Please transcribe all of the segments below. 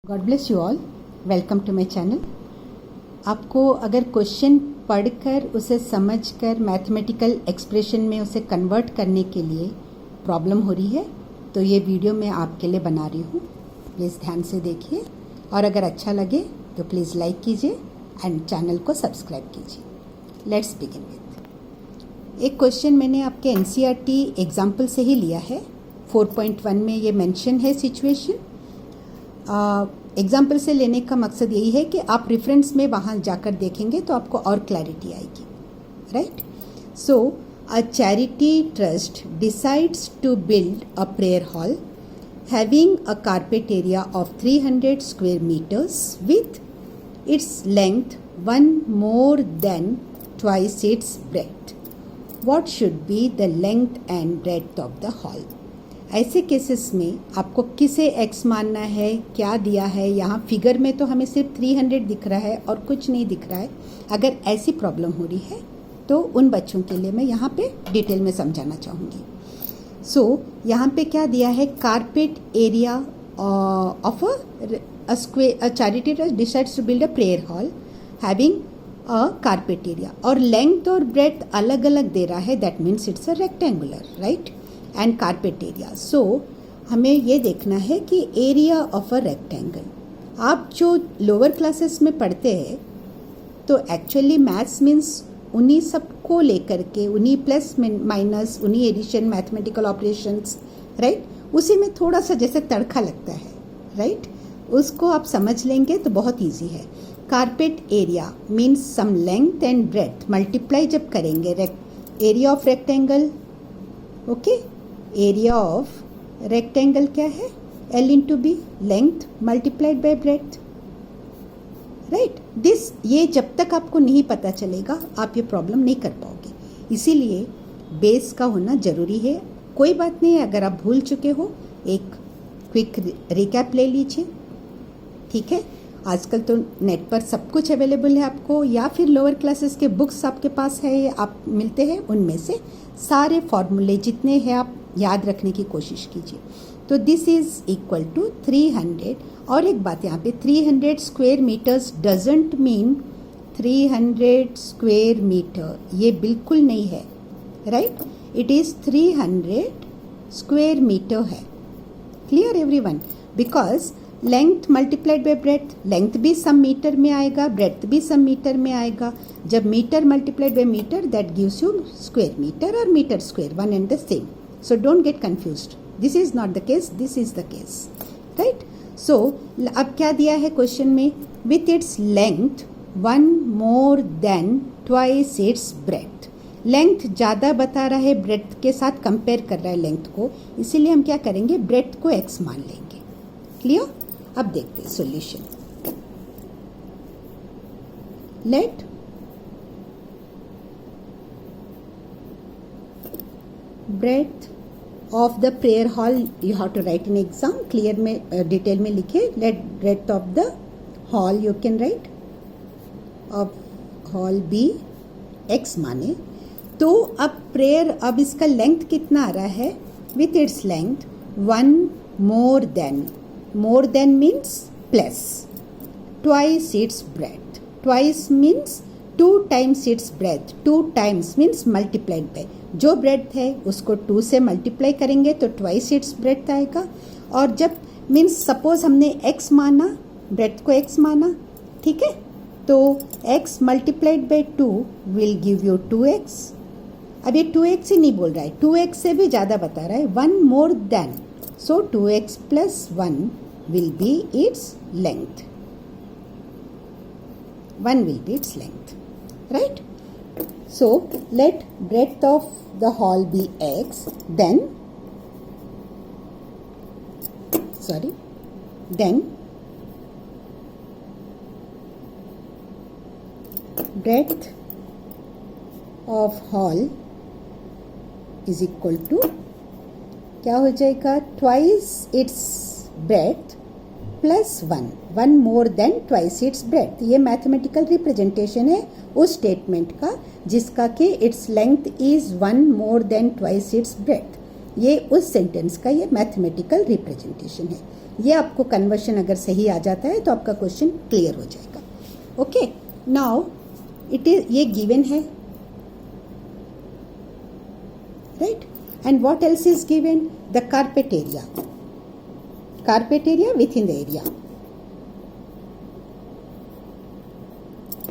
God bless you all, welcome to my channel. आपको अगर question पढ़कर उसे समझकर मैथमेटिकल एक्सप्रेशन में उसे कन्वर्ट करने के लिए प्रॉब्लम हो रही है तो ये वीडियो मैं आपके लिए बना रही हूँ। प्लीज़ ध्यान से देखिए और अगर अच्छा लगे तो प्लीज़ लाइक कीजिए एंड चैनल को सब्सक्राइब कीजिए। लेट्स बिगिन विथ एक क्वेश्चन मैंने आपके एनसीईआरटी एग्जाम्पल से ही लिया है। 4.1 में ये मेंशन है सिचुएशन। एग्जाम्पल से लेने का मकसद यही है कि आप रेफरेंस में वहाँ जाकर देखेंगे तो आपको और क्लैरिटी आएगी, right. So a charity trust decides to build a prayer hall having a carpet area of 300 square metres with its length 1 more than twice its breadth. What should be the length and breadth of the hall? ऐसे cases में आपको किसे x मानना है, क्या दिया है। यहाँ फिगर में तो हमें सिर्फ 300 दिख रहा है और कुछ नहीं दिख रहा है। अगर ऐसी प्रॉब्लम हो रही है तो उन बच्चों के लिए मैं यहाँ पे डिटेल में समझाना चाहूँगी। सो यहाँ पे क्या दिया है, carpet area of a charity trust decides to build a prayer hall having a carpet area, और लेंथ और ब्रेथ अलग अलग दे रहा है। That means it's a rectangular, right, and carpet area. So हमें ये देखना है कि एरिया ऑफ अ रेक्टेंगल। आप जो लोअर क्लासेस में पढ़ते हैं तो एक्चुअली मैथ्स मीन्स उन्हीं सबको लेकर के, उन्हीं प्लस माइनस, उन्हीं एडिशन, मैथमेटिकल ऑपरेशंस, राइट, उसी में थोड़ा सा जैसे तड़का लगता है, राइट। उसको आप समझ लेंगे तो बहुत ईजी है। Carpet area means some length and breadth multiply जब करेंगे area of rectangle, okay. Area of rectangle क्या है, L into B, length multiplied by breadth, right. This ये जब तक आपको नहीं पता चलेगा आप ये प्रॉब्लम नहीं कर पाओगे, इसीलिए बेस का होना जरूरी है। कोई बात नहीं है अगर आप भूल चुके हो, एक क्विक रिकैप ले लीजिए, ठीक है। आजकल तो नेट पर सब कुछ अवेलेबल है आपको, या फिर लोअर क्लासेस के बुक्स आपके पास है, आप मिलते हैं, उनमें से सारे फॉर्मूले जितने हैं आप याद रखने की कोशिश कीजिए। तो दिस इज इक्वल टू 300। और एक बात यहाँ पे, 300 square metres doesn't mean 300 square metre, ये बिल्कुल नहीं है, right. It is 300 square metre है। Clear everyone? Because length multiplied by breadth, length भी सम मीटर में आएगा, ब्रेथ भी सम मीटर में आएगा। जब metre multiplied by metre that gives you square metre और metre square, one and the same. So don't get confused. This is not the case. This is the case, right? So अब क्या दिया है question में, with its length 1 more than twice its breadth. Length ज़्यादा बता रहा है, breath के साथ कंपेयर कर रहा है लेंथ को, इसीलिए हम क्या करेंगे, ब्रेथ को x मान लेंगे। क्लियर? अब देखते हैं solution. Let breadth of the prayer hall, you have to write in exam, clear में डिटेल में लिखे। let breadth of the hall you can write of hall be x माने। तो अब प्रेयर, अब इसका लेंथ कितना आ रहा है, with its length 1 more than means plus twice its breadth, twice means 2 times its breadth, 2 times means multiplied by, जो breath है उसको 2 से मल्टीप्लाई करेंगे तो ट्वाइस इट्स ब्रेथ आएगा। और जब मीन्स सपोज हमने x माना, ब्रेथ को x माना, ठीक है, तो x multiplied by 2 will give you 2x। अब ये 2x ही नहीं बोल रहा है, 2x से भी ज़्यादा बता रहा है, 1 more than, so 2x plus 1 will be it's length, 1 will be its length, right? So let breadth of the hall be x, then breadth of hall is equal to क्या हो जाएगा, twice its breadth plus 1 more than twice its breadth। ये mathematical representation है उस statement का जिसका कि its length is 1 more than twice its breadth। ये उस सेंटेंस का ये मैथमेटिकल रिप्रेजेंटेशन है। ये आपको कन्वर्शन अगर सही आ जाता है तो आपका क्वेश्चन क्लियर हो जाएगा. ओके, नाउ इट इज, ये गिवन है, right. And what else is given? The carpet area, carpet area within the area,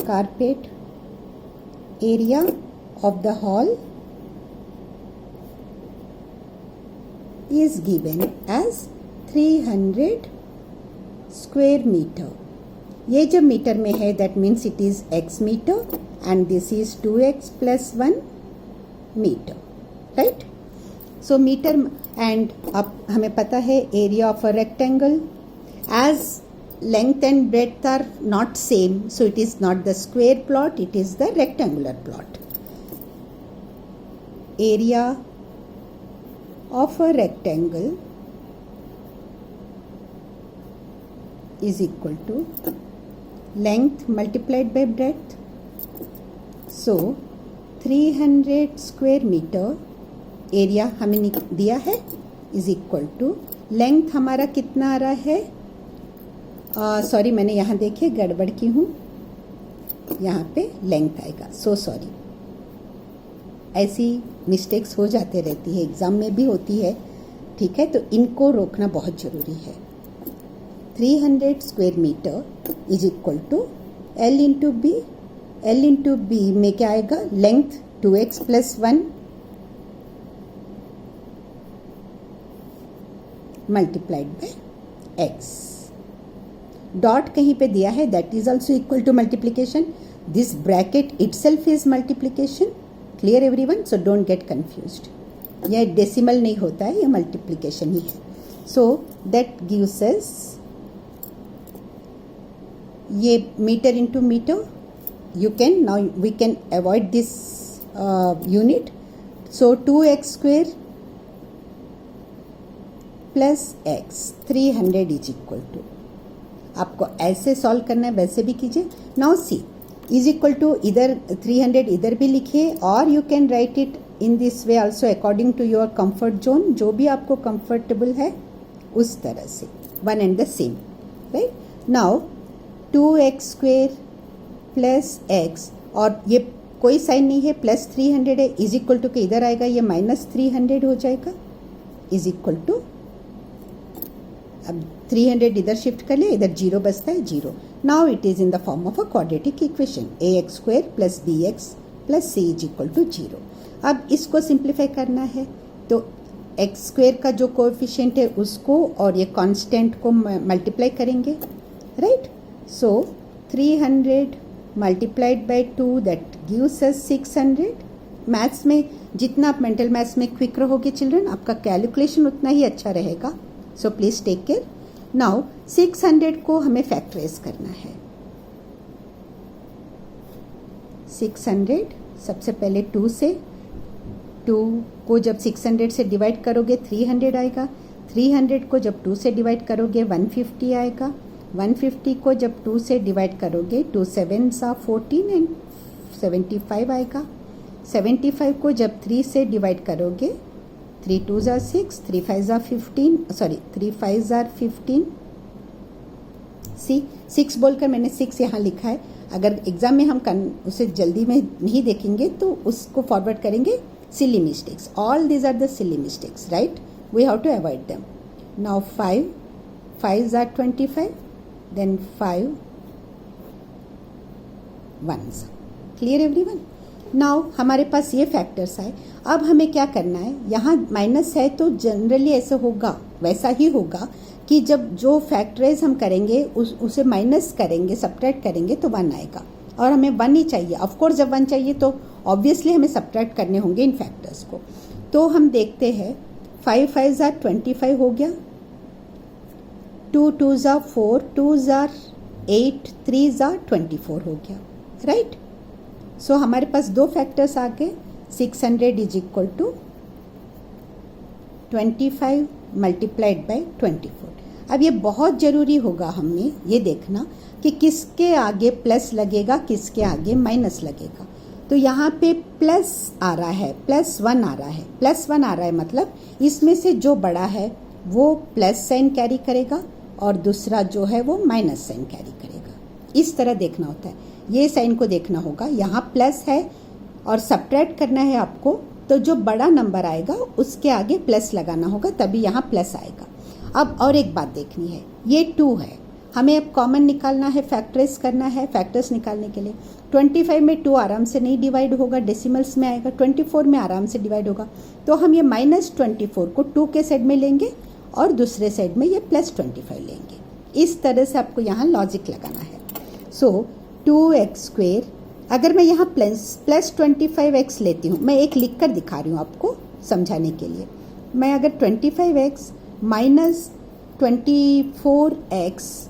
carpet area of the hall is given as 300 square meter. ये जब metre में है that means it is x meter and this is 2x plus 1 meter, right? So meter and अब हमें पता है area of a rectangle, as length and breadth are not same, so it is not the square plot, it is the rectangular plot. Area of a rectangle is equal to length multiplied by breadth. So 300 square metre area हमें दिया है is equal to length हमारा कितना आ रहा है, sorry मैंने यहाँ देखिए गड़बड़ की हूँ, यहाँ पे लेंथ आएगा, सो सॉरी. ऐसी मिस्टेक्स हो जाते रहती है, एग्जाम में भी होती है, ठीक है, तो इनको रोकना बहुत ज़रूरी है. 300 square metre is equal to L into B. L into B में क्या आएगा? Length 2x plus 1 multiplied by x. Dot कहीं पे दिया है, that is also equal to multiplication. This bracket itself is multiplication. Clear everyone? So don't get confused. यह decimal नहीं होता है, यह मल्टीप्लीकेशन ही है. सो दैट गिव्स अस, ये metre into metre, you can, now we can avoid this unit. So 2x square plus x 300 is equal to, आपको ऐसे solve करना है, वैसे भी कीजिए. Now C is equal to, इधर 300 इधर भी लिखिए, और you can write it in this way also according to your comfort zone, जो भी आपको कंफर्टेबल है उस तरह से, one and the same, right. Now 2x square plus x, और ये कोई साइन नहीं है, प्लस 300 है, इज इक्वल टू के इधर आएगा, ये माइनस 300 हो जाएगा, इज इक्वल टू, अब 300 इधर शिफ्ट कर ले, इधर 0 बचता है, 0. Now it is in the form of a quadratic equation, ax square plus bx plus c is equal to 0. अब इसको सिंप्लीफाई करना है, तो x स्क्वेयर का जो कोएफिशिएंट है उसको और ये कांस्टेंट को मल्टीप्लाई करेंगे, right. So 300 multiplied by 2 that gives us 600. Maths में जितना आप मेंटल मैथ्स में क्विक रहोगे चिल्ड्रन, आपका कैलकुलेशन उतना ही अच्छा रहेगा. So please take care. Now 600 को हमें फैक्टराइज करना है. 600 सबसे पहले 2 से, 2 को जब 600 से डिवाइड करोगे 300 आएगा. 300 को जब 2 से डिवाइड करोगे 150 आएगा. 150 को जब 2 से डिवाइड करोगे 2 7s are 14 एंड 75 आएगा. 75 को जब 3 से डिवाइड करोगे 3 2s are 6, 3 5s are 15, sorry 3 5s are 15. सी 6 बोलकर मैंने 6 यहाँ लिखा है. अगर एग्जाम में हम उसे जल्दी में नहीं देखेंगे तो उसको फॉरवर्ड करेंगे. Silly mistakes, all these are the silly mistakes, right. We have to avoid them. Now 5 5s are 25, then 5 1s. Clear everyone? Now हमारे पास ये फैक्टर्स आए. अब हमें क्या करना है, यहाँ माइनस है तो जनरली ऐसे होगा, वैसा ही होगा कि जब जो फैक्टराइज हम करेंगे उसे माइनस करेंगे, सब्ट्रैक्ट करेंगे तो 1 आएगा, और हमें 1 ही चाहिए. ऑफ कोर्स जब 1 चाहिए तो ऑब्वियसली हमें सब्ट्रैक्ट करने होंगे इन फैक्टर्स को. तो हम देखते हैं 5 5s are 25 हो गया, 2 2s are 4, 2s are 8, 3s are 24 हो गया, राइट. सो हमारे पास दो फैक्टर्स आ गए. 600 is equal to 25 multiplied by 24. अब ये बहुत ज़रूरी होगा हमें ये देखना कि किसके आगे प्लस लगेगा, किसके आगे माइनस लगेगा. तो यहाँ पे प्लस आ रहा है, +1 आ रहा है, +1 आ रहा है, मतलब इसमें से जो बड़ा है वो प्लस साइन कैरी करेगा और दूसरा जो है वो माइनस साइन कैरी करेगा। इस तरह देखना होता है, ये साइन को देखना होगा, यहाँ प्लस है और सब्ट्रैक्ट करना है आपको, तो जो बड़ा नंबर आएगा उसके आगे प्लस लगाना होगा, तभी यहाँ प्लस आएगा। अब और एक बात देखनी है, ये 2 है, हमें अब कॉमन निकालना है, फैक्टराइज करना है। फैक्टर्स निकालने के लिए 25 में 2 आराम से नहीं डिवाइड होगा, डेसिमल्स में आएगा, 24 में आराम से डिवाइड होगा, तो हम ये -24 को 2 के साइड में लेंगे और दूसरे साइड में ये +25 लेंगे। इस तरह से आपको यहाँ लॉजिक लगाना है। सो 2x², अगर मैं यहाँ +25x लेती हूँ, मैं एक लिख कर दिखा रही हूँ आपको समझाने के लिए। मैं अगर 25x minus 24x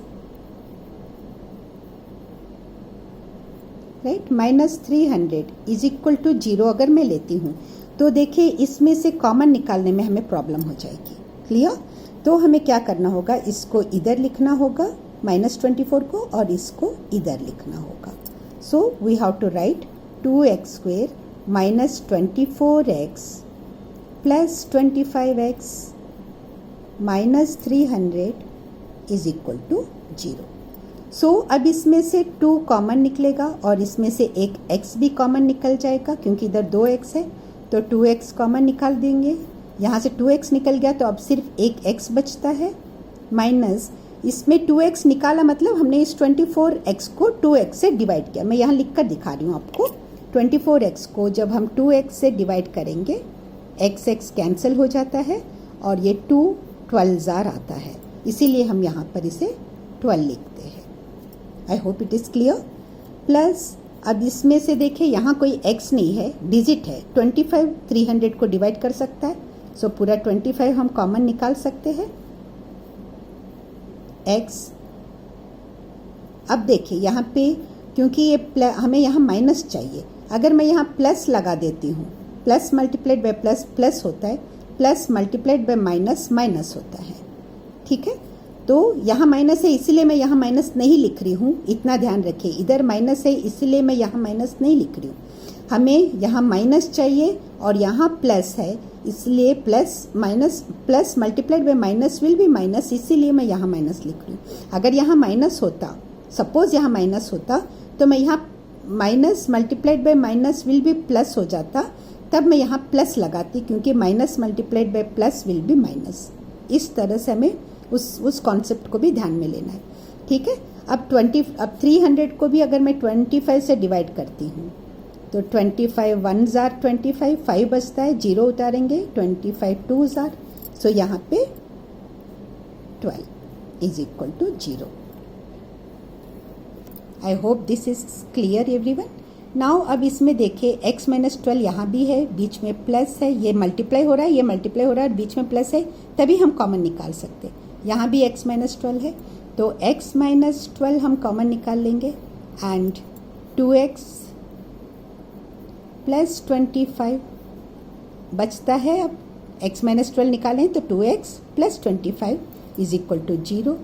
right -300 is equal to 0 अगर मैं लेती हूँ, तो देखिए इसमें से कॉमन निकालने में हमें प्रॉब्लम हो जाएगी। क्लियर? तो हमें क्या करना होगा, इसको इधर लिखना होगा -24 को, और इसको इधर लिखना होगा। So we have to write 2x² minus 24x plus 25x minus 300 is equal to 0। So अब इसमें से 2 कॉमन निकलेगा और इसमें से एक x भी कॉमन निकल जाएगा, क्योंकि इधर 2x है, तो 2x कॉमन निकाल देंगे। यहाँ से 2x निकल गया तो अब सिर्फ एक x बचता है, माइनस इसमें 2x निकाला, मतलब हमने इस 24x को 2x से डिवाइड किया। मैं यहाँ लिख कर दिखा रही हूँ आपको। 24x को जब हम 2x से डिवाइड करेंगे, x कैंसिल हो जाता है और ये 2 12 आता है, इसीलिए हम यहाँ पर इसे 12 लिखते हैं। I hope it is clear. Plus अब इसमें से देखिए यहाँ कोई x नहीं है, डिजिट है। 25 300 को डिवाइड कर सकता है, सो पूरा 25 हम कॉमन निकाल सकते हैं। x अब देखिए यहाँ पे, क्योंकि ये हमें यहाँ माइनस चाहिए, अगर मैं यहाँ प्लस लगा देती हूँ, plus multiplied by plus plus होता है, plus multiplied by minus minus होता है। ठीक है, तो यहाँ माइनस है इसीलिए मैं यहाँ माइनस नहीं लिख रही हूँ, इतना ध्यान रखिए। इधर माइनस है इसीलिए मैं यहाँ माइनस नहीं लिख रही हूँ। हमें यहाँ माइनस चाहिए और यहाँ प्लस है, इसलिए plus multiplied by minus will be minus, इसीलिए मैं यहाँ माइनस लिख रही हूँ। अगर यहाँ माइनस होता, सपोज यहाँ माइनस होता, तो मैं यहाँ minus multiplied by minus will be plus हो जाता, तब मैं यहाँ प्लस लगाती, क्योंकि minus multiplied by plus will be minus. इस तरह से हमें उस कॉन्सेप्ट को भी ध्यान में लेना है। ठीक है, अब 300 को भी अगर मैं 25 से डिवाइड करती हूँ, तो 25 1 जार 25, 5 बचता है, 0 उतारेंगे, 25 2 जार, सो यहाँ पे 12 is equal to 0। I hope this is clear everyone. Now अब इसमें देखिए x माइनस 12 यहाँ भी है, बीच में प्लस है, ये मल्टीप्लाई हो रहा है, ये मल्टीप्लाई हो रहा है, बीच में प्लस है, तभी हम कॉमन निकाल सकते हैं। यहाँ भी x माइनस 12 है, तो x माइनस 12 हम कॉमन निकाल लेंगे, एंड 2x प्लस 25 बचता है। अब x माइनस 12 निकालें तो 2x plus 25 is equal to 0।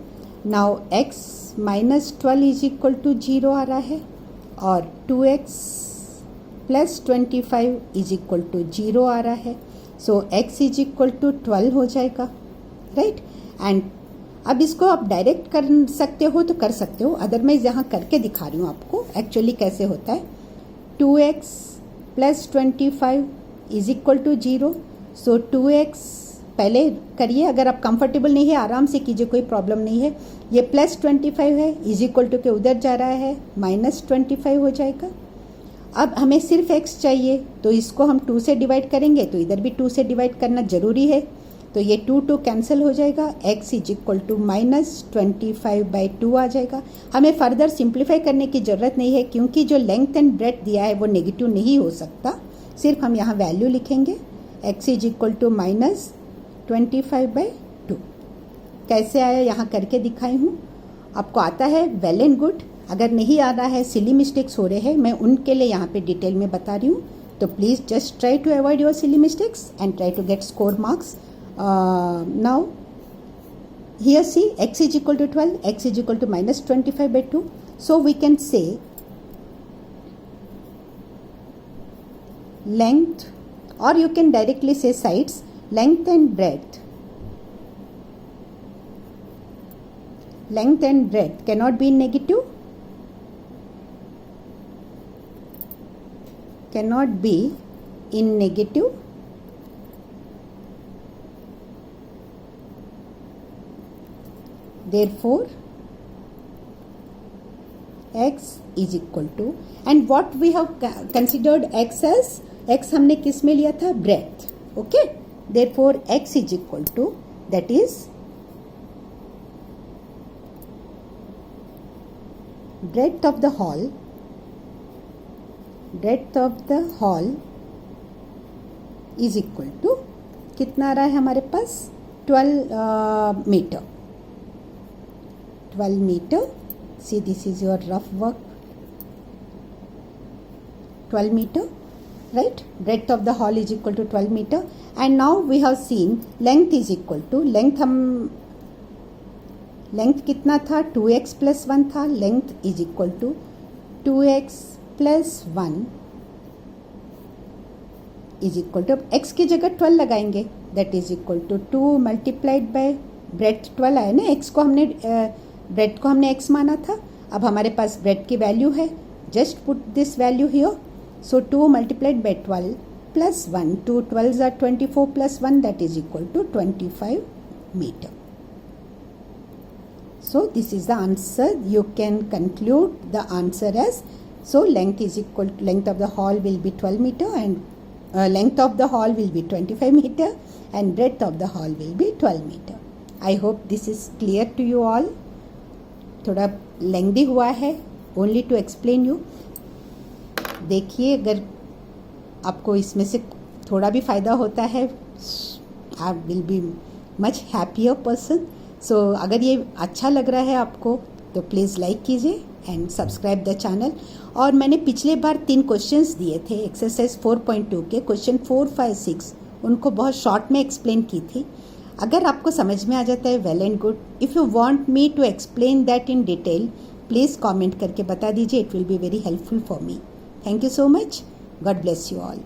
Now x minus 12 is equal to 0 आ रहा है, और 2x plus 25 is equal to 0 आ रहा है, so x is equal to 12 हो जाएगा, राइट। एंड अब इसको आप डायरेक्ट कर सकते हो तो कर सकते हो, अदरवाइज यहाँ करके दिखा रही हूँ आपको एक्चुअली कैसे होता है। 2x plus 25 is equal to 0, so 2x पहले करिए, अगर आप कंफर्टेबल नहीं है आराम से कीजिए, कोई प्रॉब्लम नहीं है। ये प्लस 25 है, इज इक्वल टू के उधर जा रहा है, माइनस 25 हो जाएगा। अब हमें सिर्फ x चाहिए, तो इसको हम 2 से डिवाइड करेंगे, तो इधर भी 2 से डिवाइड करना जरूरी है, तो ये 2 कैंसिल हो जाएगा, x is equal to minus 25/2 आ जाएगा। हमें फर्दर सिंप्लीफाई करने की ज़रूरत नहीं है, क्योंकि जो लेंथ एंड ब्रेथ दिया है वो नेगेटिव नहीं हो सकता, सिर्फ हम यहाँ वैल्यू लिखेंगे, x is equal to minus 25/2। कैसे आया यहाँ करके दिखाई हूँ, आपको आता है वेल एंड गुड, अगर नहीं आ रहा है, सिली मिस्टेक्स हो रहे हैं, मैं उनके लिए यहाँ पे डिटेल में बता रही हूँ, तो please just try to avoid your silly mistakes and try to get score marks. Now here see x is equal to 12, x is equal to minus 25/2, so we can say length, or you can directly say sides, length and breadth length and breadth cannot be in negative, cannot be in negative, therefore x is equal to, and what we have considered x as, x हमने किस में लिया था, breadth, okay, therefore x is equal to, that is breadth of the hall, breadth of the hall is equal to, कितना आ रहा है हमारे पास, 12 meter, 12 meter. See, this is your rough work, 12 meter, right? Breadth of the hall is equal to 12 meter. And now we have seen length is equal to, length हम, length कितना था, 2x plus 1 था, length is equal to 2x plus 1 is equal to, x की जगह 12 लगाएंगे, that is equal to 2 multiplied by breadth 12 आया ना, x को हमने ब्रेड को हमने x माना था, अब हमारे पास ब्रेड की वैल्यू है, just put this value here, so 2 multiplied by 12 plus 1, 2 12s are 24 plus 1, that is equal to 25 meter. So this is the answer. You can conclude the answer as, so length is equal to, length of the hall will be 12 meter and length of the hall will be 25 meter and breadth of the hall will be 12 meter. I hope this is clear to you all. थोड़ा लेंदी हुआ है, only to explain you. देखिए अगर आपको इसमें से थोड़ा भी फ़ायदा होता है, I will be much happier person. So अगर ये अच्छा लग रहा है आपको तो प्लीज़ लाइक कीजिए एंड सब्सक्राइब द चैनल. और मैंने पिछले बार 3 क्वेश्चंस दिए थे एक्सरसाइज 4.2 के, क्वेश्चन 4, 5, 6, उनको बहुत शॉर्ट में एक्सप्लेन की थी. अगर आपको समझ में आ जाता है, well and good. If you want me to explain that in detail, please comment करके बता दीजिए. It will be very helpful for me. Thank you so much. God bless you all.